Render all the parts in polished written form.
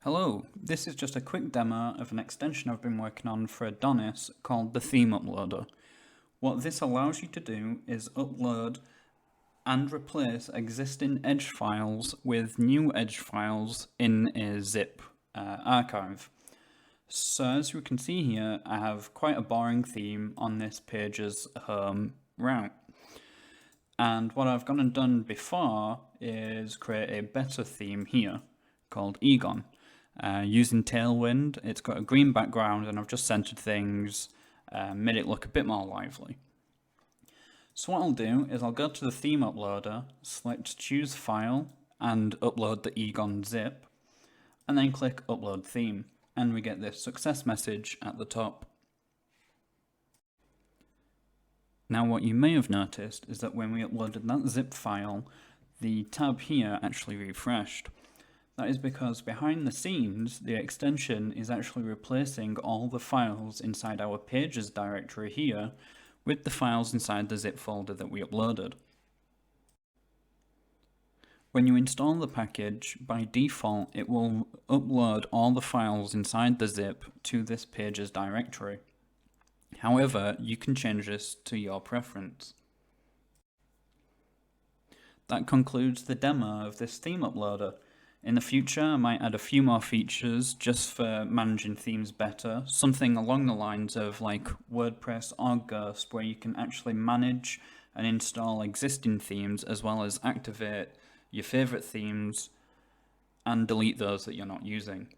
Hello, this is just a quick demo of an extension I've been working on for Adonis called the Theme Uploader. What this allows you to do is upload and replace existing Edge files with new Edge files in a zip archive. So as you can see here, I have quite a boring theme on this page's home route. And what I've gone and done before is create a better theme here called Egon. Using Tailwind, it's got a green background and I've just centered things, made it look a bit more lively. So what I'll do is I'll go to the theme uploader, select choose file and upload the Egon zip, and then click upload theme, and we get this success message at the top. Now what you may have noticed is that when we uploaded that zip file, the tab here actually refreshed. That is because behind the scenes, the extension is actually replacing all the files inside our pages directory here with the files inside the zip folder that we uploaded. When you install the package, by default it will upload all the files inside the zip to this pages directory. However, you can change this to your preference. That concludes the demo of this theme uploader. In the future, I might add a few more features just for managing themes better, something along the lines of like WordPress or Ghost, where you can actually manage and install existing themes as well as activate your favorite themes and delete those that you're not using.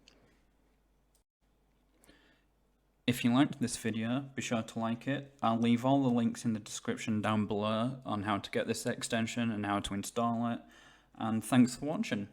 If you liked this video, be sure to like it. I'll leave all the links in the description down below on how to get this extension and how to install it. And thanks for watching.